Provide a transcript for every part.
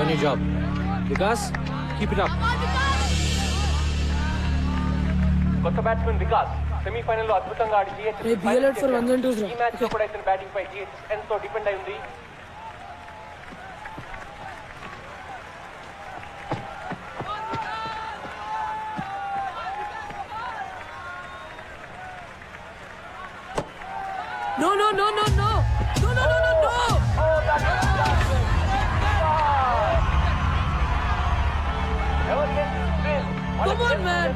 done your job. Vikas, keep it up. కొత్త batsmen Vikas semi-final లో అద్భుతంగా ఆడి Hey, BL out for ones and twos, ఈ match లో కూడా ఇతని బ్యాటింగ్ పై GHS ఎంతో డిపెండ్ అయి ఉంది. No, no, no, no, no. No, no, no, no, no. Come on, man.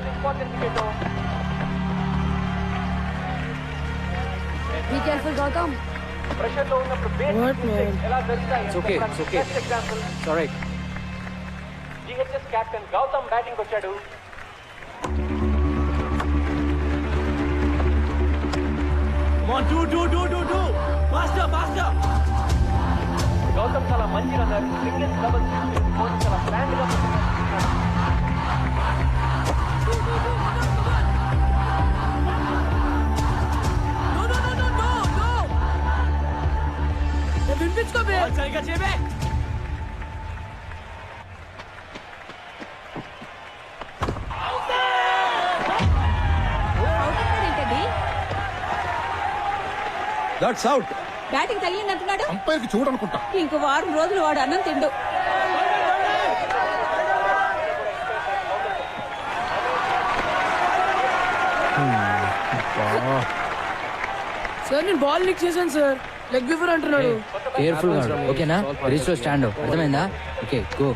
Be careful, Gautam. Pressure లో ఉన్నప్పుడు What, man? ఎలా జరుగుతాయి It's okay, it's okay. Best example It's all right. GHS captain Gautam batting వచ్చాడు. Come on, do. Faster. Gautam చాలా మంచి runner. Singles doubles coach చాలా plan గా No, no, no, no, no, no. Hey, వినిపించుకో బే. సరిగ్గా చేయబే. అవుతాడేంటండి? That's out. బ్యాటింగ్ తగిలిందంటున్నాడు. అంపైర్కి చూడనుకుంటా. ఇంకో వారం రోజులు వాడు అన్నం తిండు. సార్ నేను బాల్ లిక్ చేశాను సార్. లెగ్ బిఫోర్ అంటున్నాడు. కేర్ఫుల్ గా ఓకేనా రీచ్ లో స్టాండ్ అర్థమైందా okay go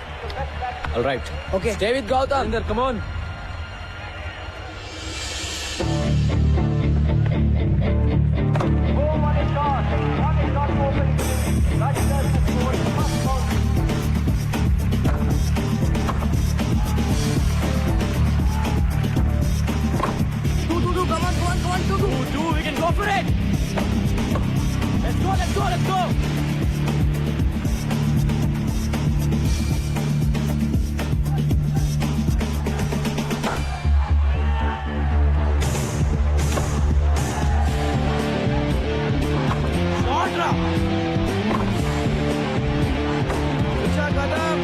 All right. Okay stay with Gautam Inder, come on. Do, we can go for it. Let's go. Shot. Good shot, Gautam.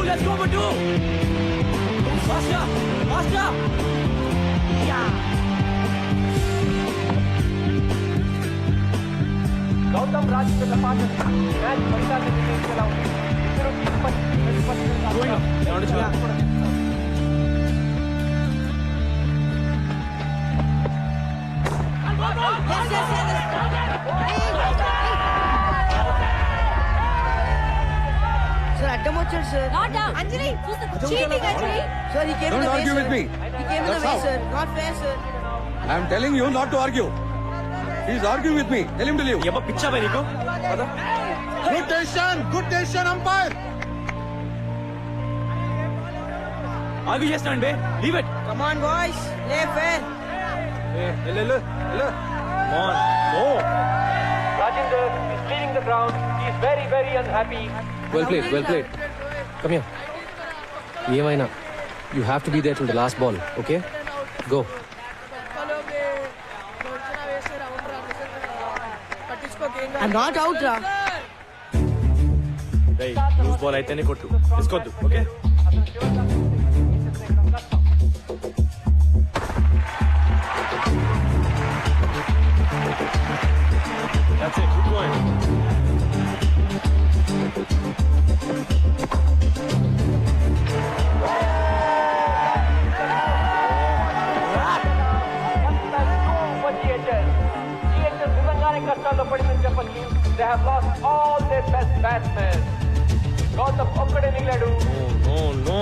Let's go for two. Faster. Gautam Rajendra Pathak match ఫలితాన్ని నిర్ణయించేలా ఉంది. ఇద్దరు sir అడ్డం వచ్చాడు sir. Not out. Anjali, cheating, Anjali. Sir he came in Don't the way, argue sir. with me. He came in the That's way, out. sir. Not fair, sir. I am telling you not to argue. He is arguing with me. Tell him to leave. ఎప్ప పిచ్చా by నీకు Good decision, umpire. ఆగి చేస్తాను బే leave it Come on, boys. Play fair. వెళ్ళు on go Rajinder is leading the ground. He is very, very unhappy. Well played. Come here. ఏమైనా you have to be there till the last ball, okay? Go. I'm not out, ra. రేయ్ loose ball అయితేనే కొట్టు తీసుకోవద్దు okay That's it. Good going. GHS నిజంగానే కష్టాల్లో పడిందని చెప్పచ్చు. They have lost all their best batsmen. Gautam ఒక్కడే మిగిలాడు. No.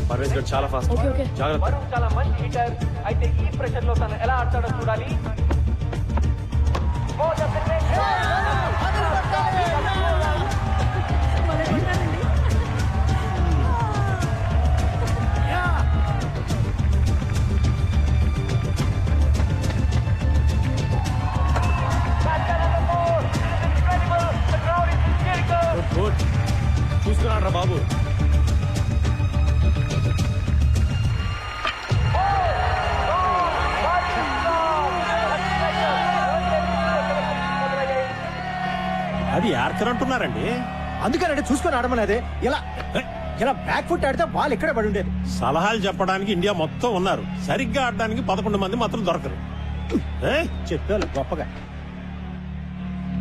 పర్వేజ్ గారు చాలా ఫాస్ట్ జాగ్రత్త వరుణ్ చాలా మంచి హిటర్. అయితే ఈ ప్రెషర్ లో తను ఎలా ఆడతాడో చూడాలి. గుడ్ చూసుకున్నాడు రా బాబు అది యార్కర్ అంటున్నారండి. అందుకనంటే చూసుకొని ఆడమనేదే ఇలా ఇలా బ్యాక్ ఫుట్ ఆడితే బాల్ ఇక్కడ పడి ఉండేది. సలహాలు చెప్పడానికి ఇండియా మొత్తం ఉన్నారు, సరిగ్గా ఆడడానికి 11 మంది మాత్రం దొరకరు. చెప్పారు గొప్పగా.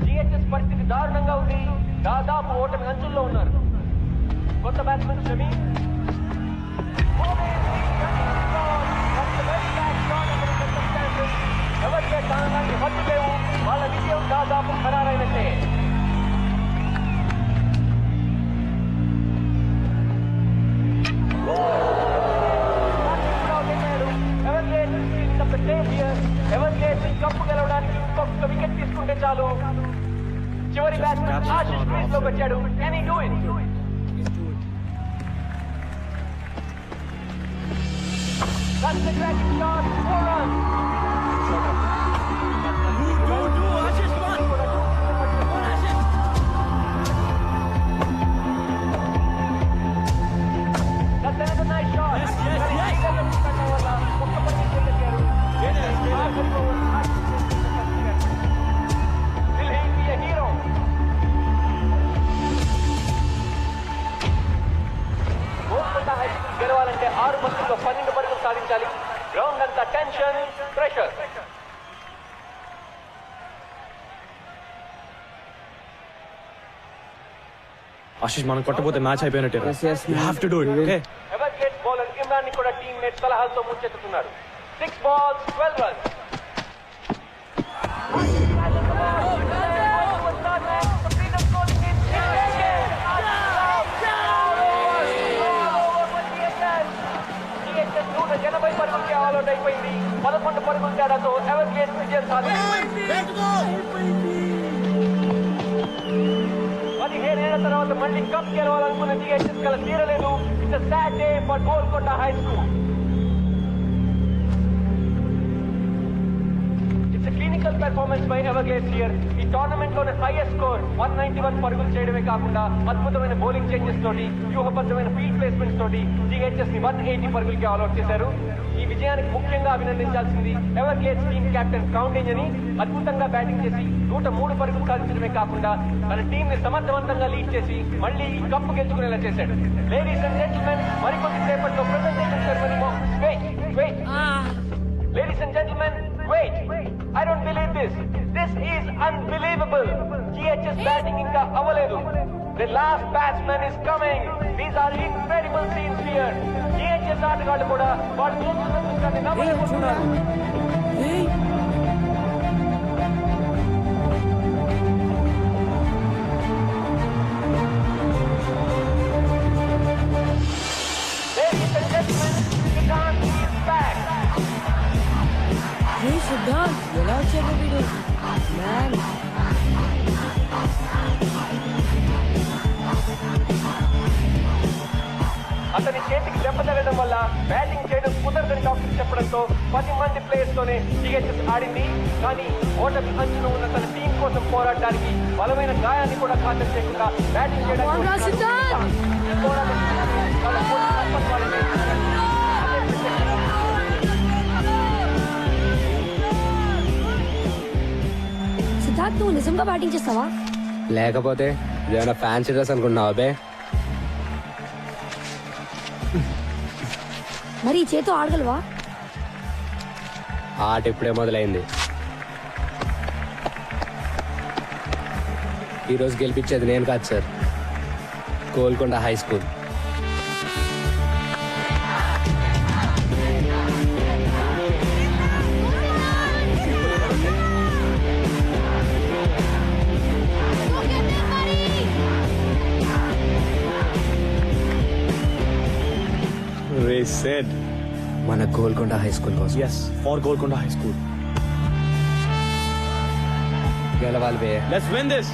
జిహెచ్ఎస్ పరిస్థితి దారుణంగా ఉంది. దాదాపు ఓటమి అంచుల్లో ఉన్నారు. కొత్త బ్యాట్స్మెన్ షమీ ఎవరికే స్థానాన్ని హద్దు లేవు. వాళ్ళ విజయం దాదాపు ఖరారైనట్టే. కప్పు గెలవడానికి ఇంకొక వికెట్ తీసుకుంటే చాలు. చివరి బ్యాట్స్మెన్ ఆశిష్ క్రీజ్ లోకి వచ్చాడు. Can he do it? That's the cracking shot. 4 runs. That's another nice shot. ఒక్క పని చేశారు. Will he be a hero? Golconda high school గెలవాలంటే 6 బంతుల్లో 12 పరుగులు సాధించాలి. గ్రౌండ్ అంతా టెన్షన్, ప్రెషర్. ఆశిష్, మనం కొట్టపోతే మ్యాచ్ అయిపోయినట్టే. You have to do it. Okay? ఎవర్గేట్ బౌలర్ ఇమ్రాన్ ని కూడా టీమ్మేట్ సలహాలతో ముంచెత్తుతున్నాడు. 6 balls, 12 runs. పరుగులకి ఆల్అౌట్ అయిపోయింది. 11 పరుగుల తేడాతో ఎవర్గేట్ విజయం సాధించింది. 17 ఏళ్ల తర్వాత మళ్ళీ కప్ గెలవాలనుకున్న జిహెచ్ఎస్ కల తీరలేదు. It's a sad day for Golconda high school. It's a clinical performance by Everglades here. ఈ టోర్నమెంట్ లోనే హైయెస్ట్ స్కోర్ 191 పరుగులు చేయడమే కాకుండా అద్భుతమైన బౌలింగ్ చేంజెస్ తోటి, వ్యూహబద్ధమైన ఫీల్డ్ ప్లేస్మెంట్స్ తోటి జిహెచ్ఎస్ ని 180 పరుగులకి ఆల్అౌట్ చేశారు. ఈ విజయానికి ముఖ్యంగా అభినందించాల్సింది ఎవర్గ్లేడ్స్ టీమ్ కెప్టెన్ క్రౌండేజ్ అని. అద్భుతంగా బ్యాటింగ్ చేసి 103 పరుగులు సాధించడమే కాకుండా తన టీం ని సమర్థవంతంగా లీడ్ చేసి మళ్ళీ ఈ కప్పు గెలుచుకునేలా చేశాడు. లేడీస్ అండ్ జెంటిల్మెన్, మరికొద్ది సేపట్లో presentation ceremony. Ladies and gentlemen, wait. I don't believe this. This is unbelievable. GHS batting inka avaledu. The last batsman is coming. These are incredible scenes here. GHS ఆటగాళ్ళు కూడా వాళ్ళు చేస్తున్న దృశ్యాన్ని నమ్మలేకపోతున్నారు. Ladies and gentlemen, Siddharth is back. Siddharth ఎలా వచ్చాడు వీడు? Man అతని చేతికి దెబ్బ తగలడం వల్ల బ్యాటింగ్ చేయడం కుదరదని డాక్టర్ చెప్పడంతో 10 మంది ప్లేయర్స్ తోనే జిహెచ్ఎస్ ఆడింది. కానీ ఓటమి అంచున ఉన్న తన టీం కోసం పోరాడడానికి బలమైన గాయాన్ని కూడా ఖాతరు చేయకుండా బ్యాటింగ్ చేయడానికి సిద్ధార్థ్, నువ్వు నిజంగా బ్యాటింగ్ చేస్తావా? లేకపోతే ఏమైనా ఫ్యాన్సీ డ్రెస్ అనుకుంటున్నావా అబ్బే? మరి ఈ చేతో ఆడగలవా? ఆట ఇప్పుడే మొదలైంది. ఈరోజు గెలిపించేది నేను కాదు sir, Golconda high school. They said మన గోల్కొండ హై స్కూల్ కోసం yes for Golconda High School. గెలవాలి బే. Let's win this.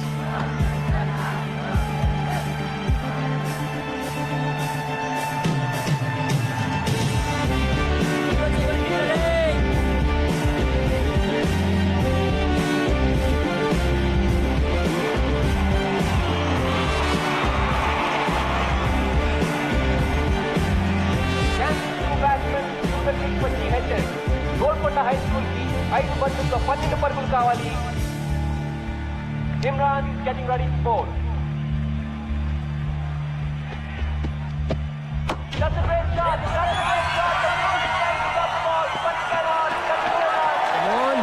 Golconda high school కి 5 బంతుల్లో 12 పరుగులు కావాలి. Imran is getting ready to bowl. That's a great shot. That's a great shot. The ball is trying to stop the ball, but he cannot. That's a great shot. Come on.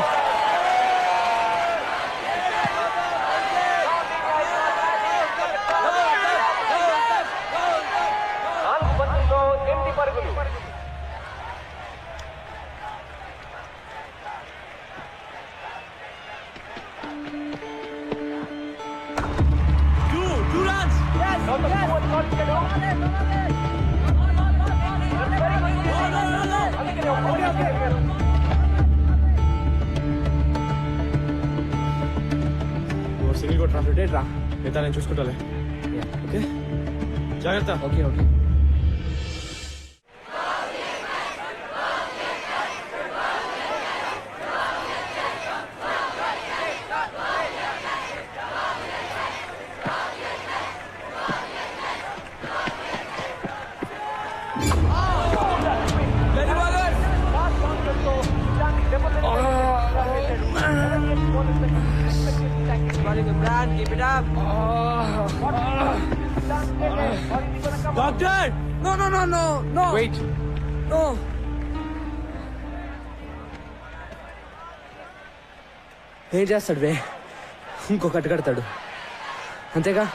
నాలుగు బంతుల్లో 8 పరుగులు. Two runs. Not the forward shot can do. That's very good. అందుకనే ఒక ball వేశారు. Single కొట్రా rotate రా మిగతా నేను చూసుకుంటాలే ఓకే జాగ్రత్త ఓకే ఓకే Last bouncerతో దాన్ని దెబ్బతిని Doctor. No. Wait No. ఏం చేస్తాడు బే ఇంకో కట్టు కడతాడు అంతేగా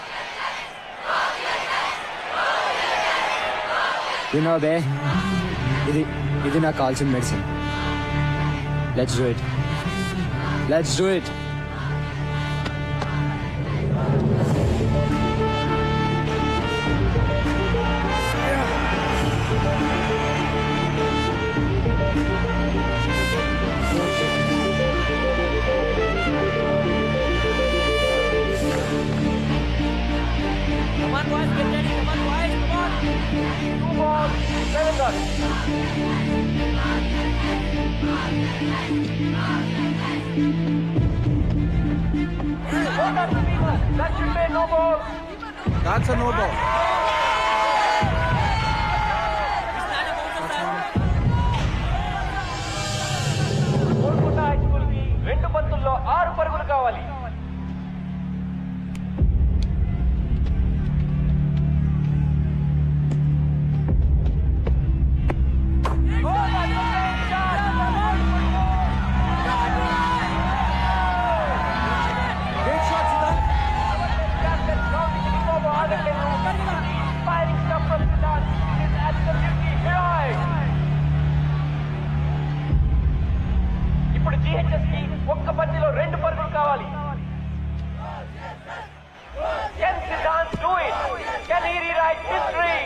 వినో బే ఇది నాకు కావాల్సిన medicine let's do it Come on, boys, get ready. Come on, boys, come on. 2 balls, 7 runs. That should be no ball. That's a no ball. Golconda high school కి 2 బంతుల్లో 6 పరుగులు కావాలి. Great shot, Siddharth. Captain counting the over ఆడలేదు. Inspiring stuff from Siddharth. It is absolutely heroic. ఇప్పుడు GHS కి ఒక్క బంతిలో 2 పరుగులు కావాలి. Can Siddharth do it? Can he rewrite history?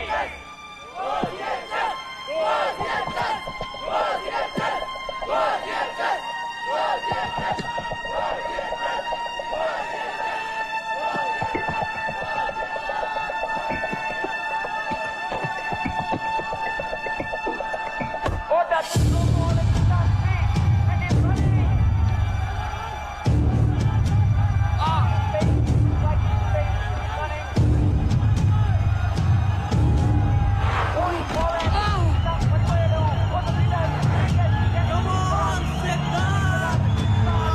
Oh, that's a slow ball at Siddharth's feet. And he's running. Like running. Going forward. Siddharth Matwayadu. What the Siddharth? Come on, Siddharth.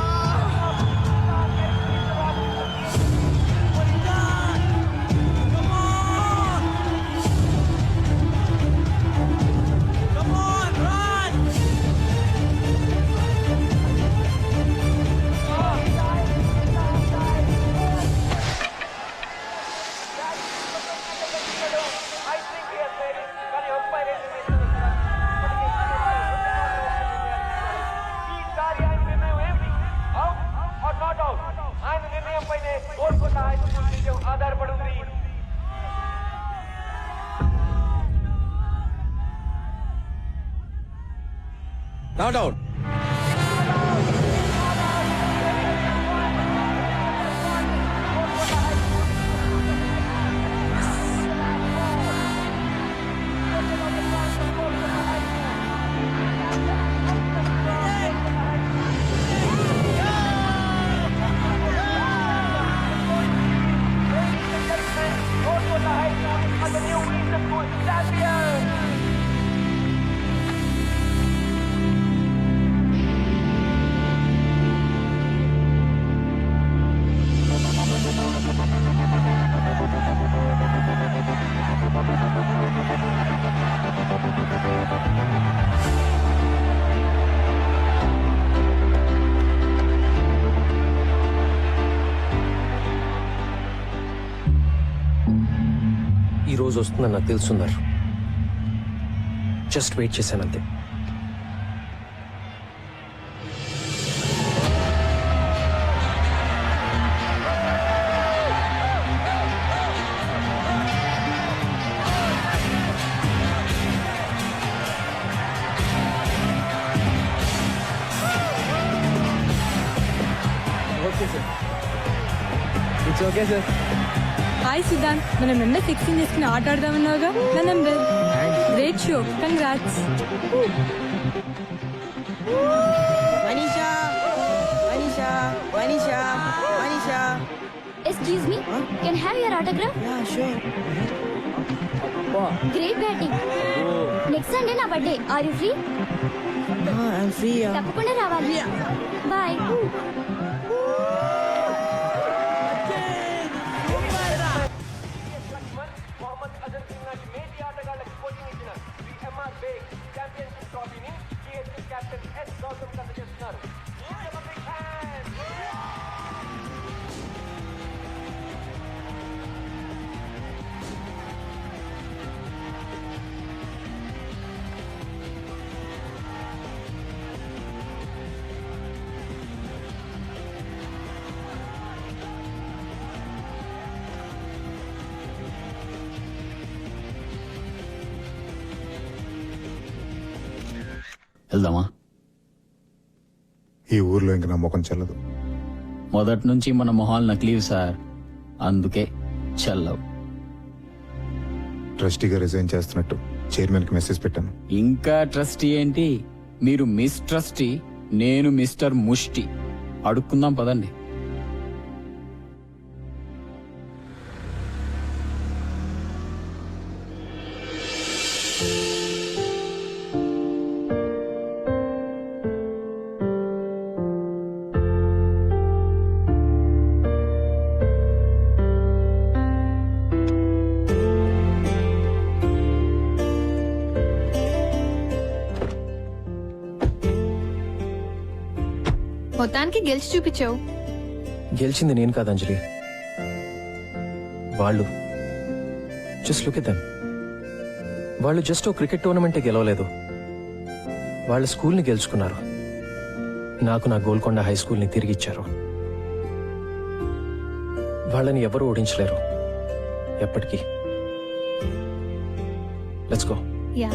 I think he has made it. కానీ umpire ఏం చేస్తున్నారు? ఈసారి ఆయన నిర్ణయం ఏంటి? Out or not out? ఆయన నిర్ణయం పైనే గోల్కొండ హై స్కూల్ విజయం ఆధారపడి ఉంది. Not out. Golconda high school as the new Eastern School champion. ఈ రోజు వస్తుందని నాకు తెలుసున్నారు. జస్ట్ వెయిట్ చేశాను అంతే. It's okay sir. Hi Siddhant, మనం ఎంఎస్ ఎక్స్చేంజ్ చేసుకుని ఆట ఆడదామన్నావుగా నా number. Great show, congrats. Manisha Manisha Manisha Manisha. Excuse me, can have your autograph? Yeah sure. Great batting. Next Sunday నా birthday, are you free? I'm free. తప్పకుండా రావాలి. బాయ్. మొహమ్మద్ అజరుద్దీన్ లాంటి మేటి ఆటగాళ్లకు కోచింగ్ ఇచ్చిన ఎంఆర్ బేగ్ ఛాంపియన్షిప్ ట్రోఫీని టీఎస్సీ కెప్టెన్ ఎస్ గౌతమ్ అందజేస్తున్నారు. వెళ్దామా? ఈ ఊర్లో ఇంక నా ముఖం చెల్లదు. మొదటి నుంచి మన మొహాలు నకిలీవి సార్, అందుకే చల్లవు. ట్రస్టీగా రిజైన్ చేస్తున్నట్టు చైర్మన్ కి మెసేజ్ పెట్టాను. ఇంకా ట్రస్టీ ఏంటి? మీరు మిస్ ట్రస్టీ, నేను మిస్టర్ ముష్టి. అడుక్కుందాం పదండి. మొత్తానికి గెలిచి చూపించావు. గెలిచింది నేను కాదు అంజలి, వాళ్ళు. Just look at them. వాళ్ళు జస్ట్ ఓ క్రికెట్ టోర్నమెంటే గెలవలేదు, వాళ్ళ స్కూల్ని గెలుచుకున్నారు. నాకు నా గోల్కొండ హై స్కూల్ని తిరిగిచ్చారు. వాళ్ళని ఎవరు ఓడించలేరు ఎప్పటికీ. Let's go. యా.